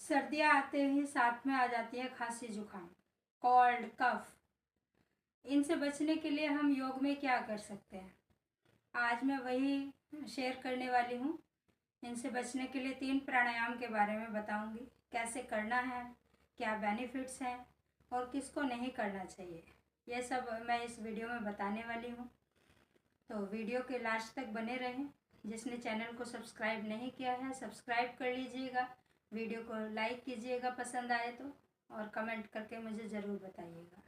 सर्दियाँ आते ही साथ में आ जाती है खांसी जुकाम, कोल्ड कफ। इनसे बचने के लिए हम योग में क्या कर सकते हैं, आज मैं वही शेयर करने वाली हूँ। इनसे बचने के लिए 3 प्राणायाम के बारे में बताऊंगी, कैसे करना है, क्या बेनिफिट्स हैं और किसको नहीं करना चाहिए। ये सब मैं इस वीडियो में बताने वाली हूँ, तो वीडियो के लास्ट तक बने रहें। जिसने चैनल को सब्सक्राइब नहीं किया है सब्सक्राइब कर लीजिएगा, वीडियो को लाइक कीजिएगा पसंद आए तो, और कमेंट करके मुझे ज़रूर बताइएगा।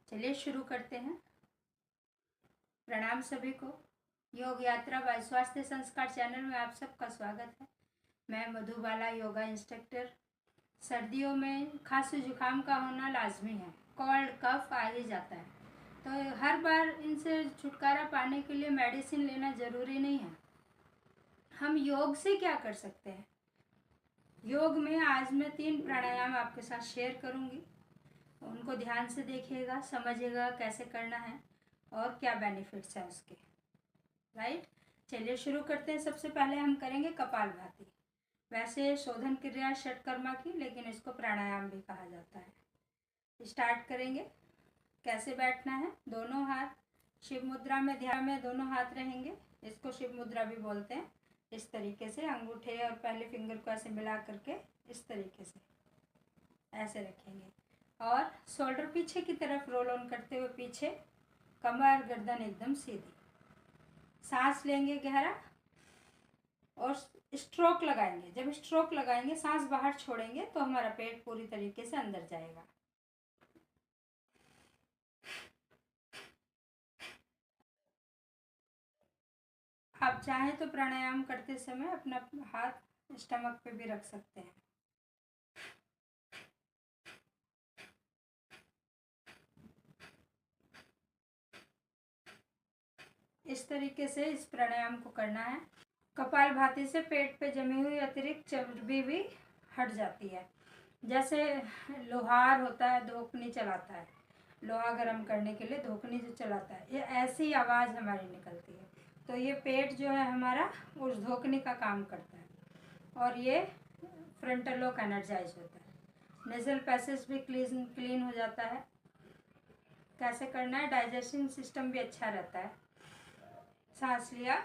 चलिए शुरू करते हैं। प्रणाम सभी को। योग यात्रा बाय स्वास्थ्य संस्कार चैनल में आप सबका स्वागत है। मैं मधुबाला, योगा इंस्ट्रक्टर। सर्दियों में खांसी जुकाम का होना लाजमी है, कोल्ड कफ आ ही जाता है, तो हर बार इनसे छुटकारा पाने के लिए मेडिसिन लेना ज़रूरी नहीं है। हम योग से क्या कर सकते हैं? योग में आज मैं 3 प्राणायाम आपके साथ शेयर करूंगी, उनको ध्यान से देखिएगा, समझिएगा कैसे करना है और क्या बेनिफिट्स हैं उसके। राइट, चलिए शुरू करते हैं। सबसे पहले हम करेंगे कपालभाति। वैसे शोधन क्रिया षटकर्मा की, लेकिन इसको प्राणायाम भी कहा जाता है। स्टार्ट करेंगे। कैसे बैठना है, दोनों हाथ शिव मुद्रा में, ध्यान में दोनों हाथ रहेंगे, इसको शिव मुद्रा भी बोलते हैं। इस तरीके से अंगूठे और पहले फिंगर को ऐसे मिला करके इस तरीके से ऐसे रखेंगे और शोल्डर पीछे की तरफ रोल ऑन करते हुए पीछे, कमर गर्दन एकदम सीधी। सांस लेंगे गहरा और स्ट्रोक लगाएंगे। जब स्ट्रोक लगाएंगे सांस बाहर छोड़ेंगे तो हमारा पेट पूरी तरीके से अंदर जाएगा। आप चाहें तो प्राणायाम करते समय अपना हाथ स्टमक पे भी रख सकते हैं। इस तरीके से इस प्राणायाम को करना है। कपालभाति से पेट पे जमी हुई अतिरिक्त चर्बी भी हट जाती है। जैसे लोहार होता है, धोखनी चलाता है, लोहा गर्म करने के लिए धोखनी जो चलाता है, ये ऐसी आवाज़ हमारी निकलती है। तो ये पेट जो है हमारा उस धोखनी का काम करता है और ये फ्रंटल लोब एनर्जाइज होता है। नेजल पैसेज भी क्लीन हो जाता है। कैसे करना है, डाइजेशन सिस्टम भी अच्छा रहता है। सांस लिया,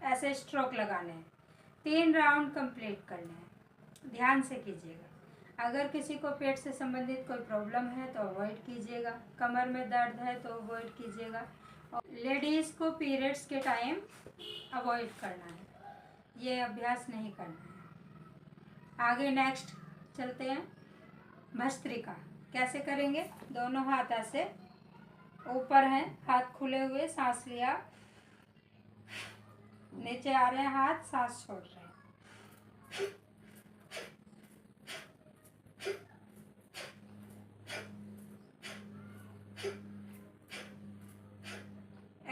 ऐसे स्ट्रोक लगाने हैं। 3 राउंड कंप्लीट करने हैं, ध्यान से कीजिएगा। अगर किसी को पेट से संबंधित कोई प्रॉब्लम है तो अवॉइड कीजिएगा, कमर में दर्द है तो अवॉइड कीजिएगा, और लेडीज़ को पीरियड्स के टाइम अवॉइड करना है, ये अभ्यास नहीं करना है। आगे नेक्स्ट चलते हैं। भस्त्रिका कैसे करेंगे, दोनों हाथ ऐसे ऊपर हैं, हाथ खुले हुए, सांस लिया, नीचे आ रहे हैं हाथ, सांस छोड़ रहे हैं।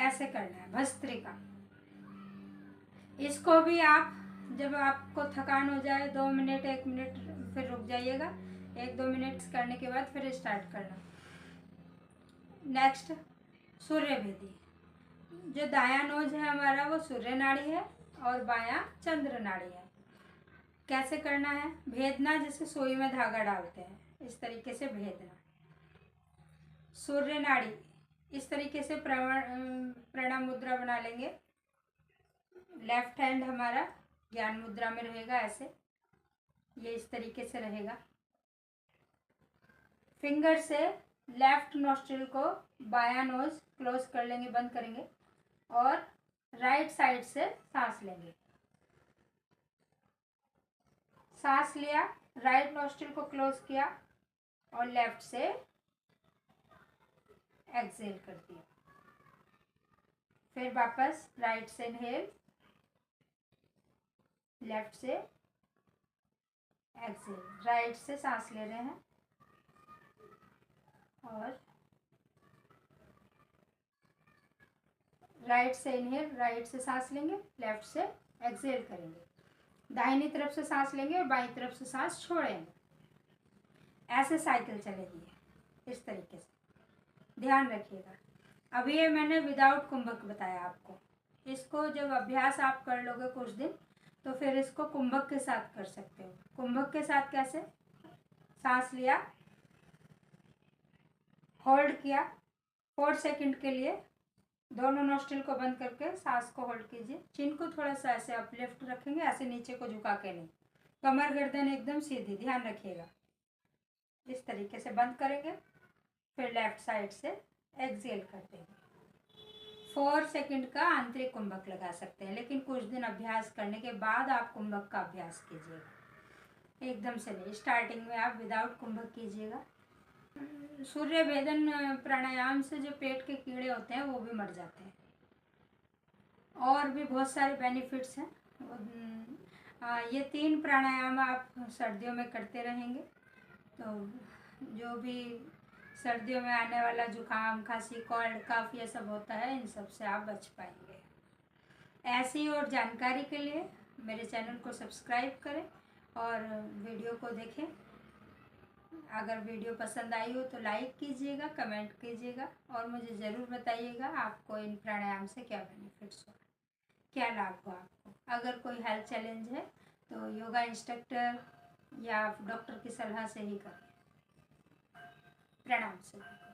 ऐसे करना है भस्त्रिका। इसको भी आप जब आपको थकान हो जाए 2 मिनट 1 मिनट फिर रुक जाइएगा, 1-2 मिनट करने के बाद फिर स्टार्ट करना। नेक्स्ट सूर्य भेदी। जो दायां नोज है हमारा वो सूर्य नाड़ी है और बायां चंद्र नाड़ी है। कैसे करना है, भेदना जैसे सुई में धागा डालते हैं, इस तरीके से भेदना। सूर्य नाड़ी इस तरीके से प्रणाम मुद्रा बना लेंगे। लेफ्ट हैंड हमारा ज्ञान मुद्रा में रहेगा, ऐसे ये इस तरीके से रहेगा। फिंगर से लेफ्ट नोस्ट्रिल को बायां नोज क्लोज कर लेंगे, बंद करेंगे और राइट साइड से सांस लेंगे। सांस लिया, राइट नोस्ट्रिल को क्लोज किया और लेफ्ट से एक्सहेल कर दिया। फिर वापस राइट से इनहेल, लेफ्ट से एक्सहेल। राइट से सांस ले रहे हैं और राइट से इनहेल, राइट से सांस लेंगे, लेफ्ट से एक्सहेल करेंगे। दाहिनी तरफ से सांस लेंगे और बाईं तरफ से सांस छोड़ेंगे। ऐसे साइकिल चलेगी इस तरीके से। ध्यान रखिएगा। अभी ये मैंने विदाउट कुंभक बताया आपको। इसको जब अभ्यास आप कर लोगे कुछ दिन तो फिर इसको कुंभक के साथ कर सकते हो। कुंभक के साथ कैसे? सांस लिया, होल्ड किया 4 सेकंड के लिए, दोनों नोस्ट्रिल को बंद करके सांस को होल्ड कीजिए। चिन को थोड़ा सा ऐसे अपलिफ्ट रखेंगे, ऐसे नीचे को झुका के नहीं। कमर गर्दन एकदम सीधी, ध्यान रखिएगा। इस तरीके से बंद करेंगे, फिर लेफ्ट साइड से एक्सहेल कर देंगे। 4 सेकंड का आंतरिक कुंभक लगा सकते हैं, लेकिन कुछ दिन अभ्यास करने के बाद आप कुंभक का अभ्यास कीजिएगा, एकदम से नहीं। स्टार्टिंग में आप विदाउट कुंभक कीजिएगा। सूर्य भेदन प्राणायाम से जो पेट के कीड़े होते हैं वो भी मर जाते हैं। और भी बहुत सारे बेनिफिट्स हैं। ये 3 प्राणायाम आप सर्दियों में करते रहेंगे तो जो भी सर्दियों में आने वाला जुकाम, खांसी, कोल्ड, कफ ये सब होता है, इन सब से आप बच पाएंगे। ऐसी और जानकारी के लिए मेरे चैनल को सब्सक्राइब करें और वीडियो को देखें। अगर वीडियो पसंद आई हो तो लाइक कीजिएगा, कमेंट कीजिएगा और मुझे ज़रूर बताइएगा आपको इन प्राणायाम से क्या बेनिफिट्स हुआ, क्या लाभ हुआ आपको। अगर कोई हेल्थ चैलेंज है तो योगा इंस्ट्रक्टर या डॉक्टर की सलाह से ही करें। प्रणाम सभी को।